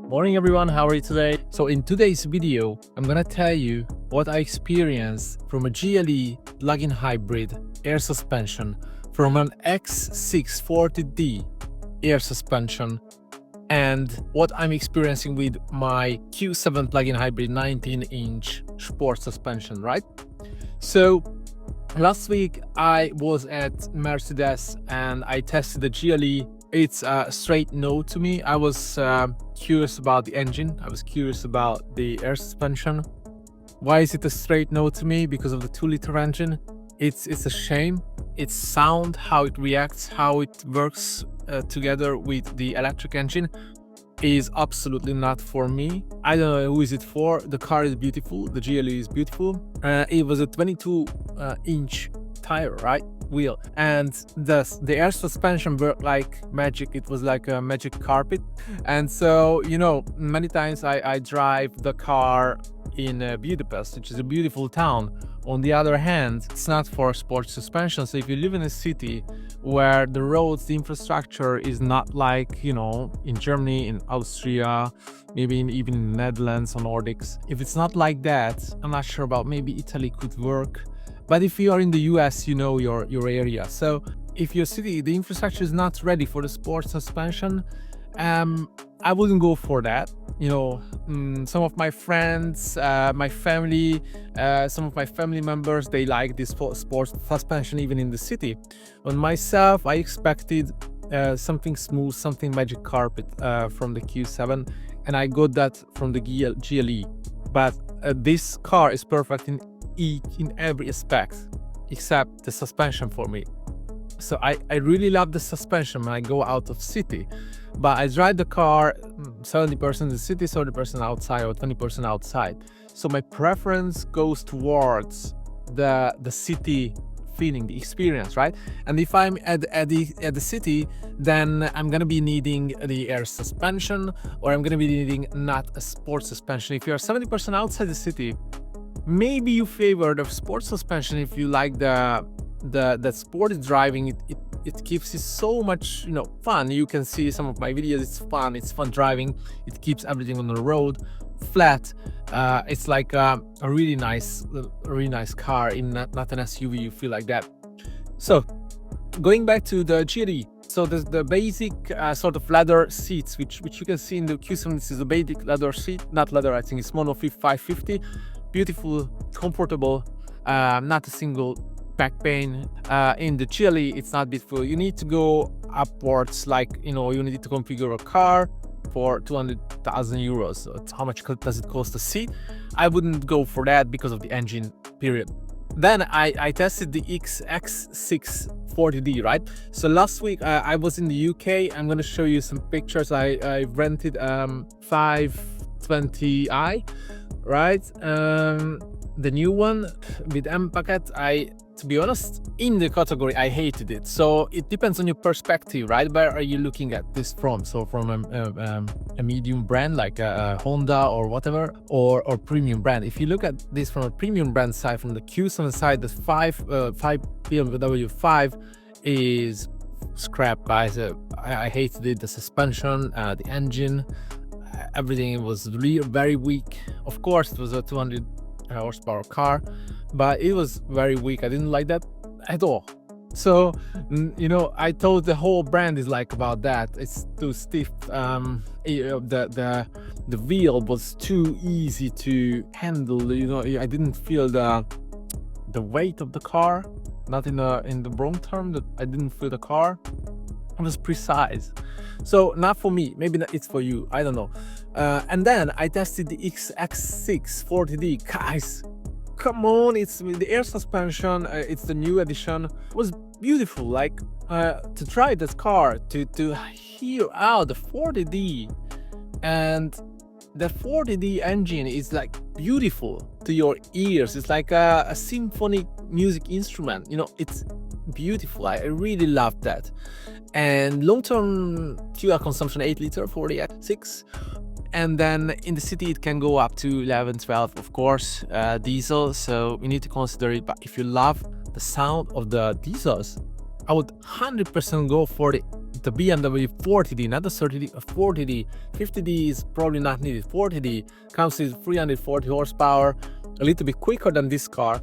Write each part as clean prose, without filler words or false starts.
Morning everyone, how are you today? So in today's video, I'm gonna tell you what I experienced from a GLE plug-in hybrid air suspension from an X640D air suspension and what I'm experiencing with my Q7 plug-in hybrid 19-inch sport suspension, right? So last week I was at Mercedes and I tested the GLE. It's a straight no to me. I was curious about the engine. I was curious about the air suspension. Why is it a straight no to me? Because of the 2-liter engine. It's a shame. Its sound, how it reacts, how it works together with the electric engine is absolutely not for me. I don't know who is it for. The car is beautiful. The GLE is beautiful. It was a 22-inch tire, right? Wheel, and the air suspension worked like magic. It was like a magic carpet. And so, you know, many times I drive the car in Budapest, which is a beautiful town. On the other hand, it's not for sports suspension. So if you live in a city where the roads, the infrastructure is not like, you know, in Germany, in Austria, maybe even in the Netherlands or Nordics, if it's not like that, I'm not sure about, maybe Italy could work. But if you are in the US, you know your area. So if your city, the infrastructure is not ready for the sports suspension, I wouldn't go for that. You know, some of my friends, my family, some of my family members, they like this sports suspension even in the city. On myself, I expected something smooth, something magic carpet from the Q7, and I got that from the GLE. But this car is perfect in every aspect except the suspension for me. So I really love the suspension when I go out of city, but I drive the car 70% in the city, 30% outside, or 20% outside. So my preference goes towards the city feeling, the experience, right? And if I'm at the city, then I'm gonna be needing the air suspension, or I'm gonna be needing not a sports suspension. If you're 70% outside the city, maybe you favor the sports suspension if you like the sporty driving. It gives you so much, you know, fun. You can see some of my videos. It's fun driving. It keeps everything on the road flat. It's like a really nice car, in not an SUV. You feel like that. So going back to the GLE, so there's the basic sort of leather seats, which you can see in the Q7. This is a basic leather seat, not leather, I think it's mono 550. Beautiful, comfortable, not a single back pain. In the GLE, it's not beautiful. You need to go upwards, like, you know, you need to configure a car for 200,000 euros. So it's how much does it cost a seat? I wouldn't go for that because of the engine, period. Then I tested the X640D, right? So last week I was in the UK. I'm gonna show you some pictures. I rented 520i, right? The new one with M packet. To be honest, in the category, I hated it. So it depends on your perspective, right? Where are you looking at this from? So from a medium brand like a Honda or whatever, or premium brand. If you look at this from a premium brand side, from the Q7 side, the 5 BMW 5 is scrap, guys. I hated it. The suspension, the engine, everything was very weak. Of course, it was a 200 horsepower car, but it was very weak. I didn't like that at all. So, you know, I thought the whole brand is like about that. It's too stiff. The wheel was too easy to handle. You know, I didn't feel the weight of the car. Not in the wrong term. That I didn't feel the car. It was precise. So not for me. Maybe it's for you. I don't know. And then I tested the X640D. Guys, come on, it's with the air suspension. It's the new edition. It was beautiful. Like to try this car, to hear out the 40D, and the 40D engine is like beautiful to your ears. It's like a symphonic music instrument. You know, it's beautiful. I really love that. And long-term fuel consumption 8-liter 40X6. And then in the city it can go up to 11, 12, of course, diesel, so you need to consider it. But if you love the sound of the diesels, I would 100% go for the the BMW 40D, not the 30D, 40D. 50D is probably not needed. 40D comes with 340 horsepower, a little bit quicker than this car.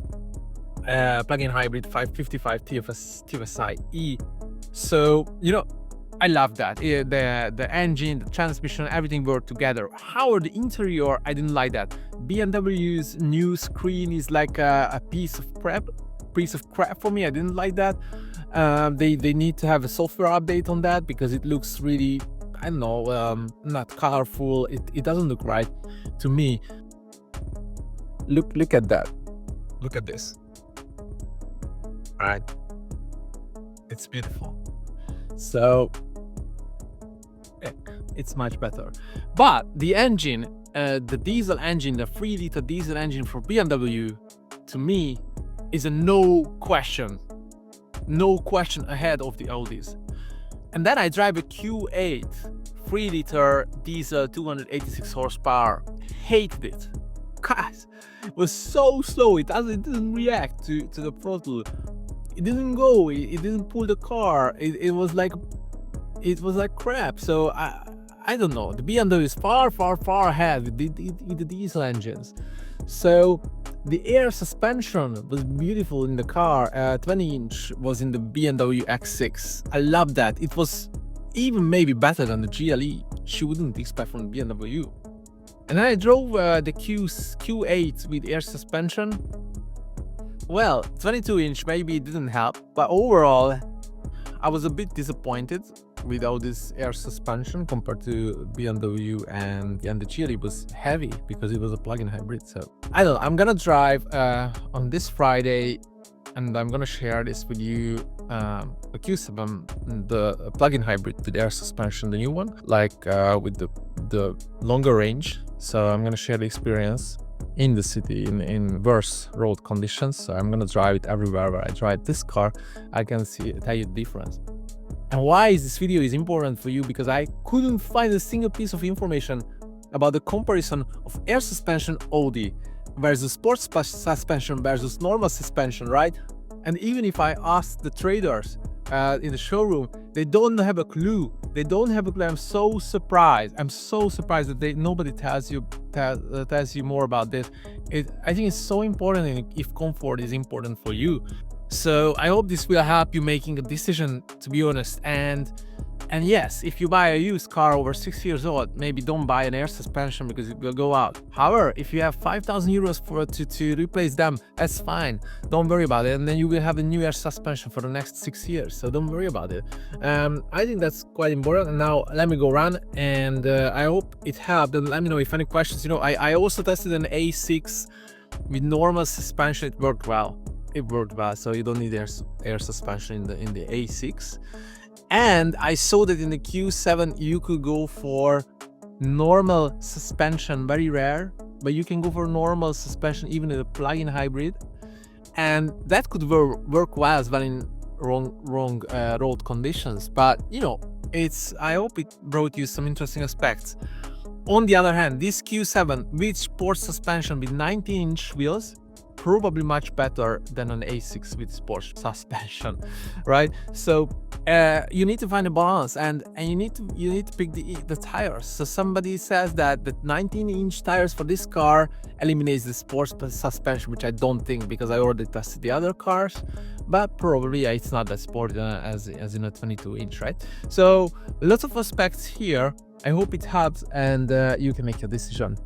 Plug-in hybrid 555 TFSI E. So, you know, I love that. The engine, the transmission, everything worked together. However, the interior, I didn't like that. BMW's new screen is like a piece of crap for me. I didn't like that. They need to have a software update on that because it looks really, I don't know, not colorful. It doesn't look right to me. Look at that. Look at this. All right, it's beautiful. So it's much better. But the engine, the diesel engine, the 3-liter diesel engine for BMW, to me, is a no question ahead of the Audis. And then I drive a Q8 3-liter diesel, 286 horsepower. Hated it. Guys, it was so slow. It didn't react to the throttle. It didn't go. It didn't pull the car. It was like crap. So I don't know. The BMW is far ahead with the diesel engines. So the air suspension was beautiful in the car. 20-inch was in the BMW X6. I love that. It was even maybe better than the GLE. She wouldn't expect from the BMW. And then I drove the Q8 with air suspension. Well, 22-inch maybe it didn't help, but overall I was a bit disappointed without this air suspension compared to BMW, and the GLE was heavy because it was a plug-in hybrid. So I don't know, I'm gonna drive on this Friday and I'm gonna share this with you, the Q7, the plug-in hybrid with air suspension, the new one, like with the longer range. So I'm gonna share the experience in the city in worse road conditions. So I'm gonna drive it everywhere where I drive this car. I can tell you the difference. And why is this video is important for you? Because I couldn't find a single piece of information about the comparison of air suspension Audi versus sports suspension versus normal suspension, right? And even if I asked the traders in the showroom, they don't have a clue. They don't have a clue. I'm so surprised. I'm so surprised that nobody tells you more about this. I think it's so important if comfort is important for you. So I hope this will help you making a decision, to be honest. And yes, if you buy a used car over 6 years old, maybe don't buy an air suspension because it will go out. However, if you have 5,000 euros to replace them, that's fine. Don't worry about it. And then you will have a new air suspension for the next 6 years. So don't worry about it. I think that's quite important. And now let me go run, and I hope it helped. And let me know if any questions. You know, I also tested an A6 with normal suspension. It worked well. So you don't need air suspension in the A6. And I saw that in the Q7 you could go for normal suspension, very rare, but you can go for normal suspension even in a plug-in hybrid, and that could work well as well in wrong road conditions. But you know, I hope it brought you some interesting aspects. On the other hand, this Q7 with sports suspension with 19-inch wheels, probably much better than an A6 with sports suspension, right? So you need to find a balance, and you need to pick the tires. So somebody says that the 19-inch tires for this car eliminates the sports suspension, which I don't think, because I already tested the other cars. But probably it's not that sporty as in a 22-inch, right? So lots of aspects here. I hope it helps, and you can make your decision.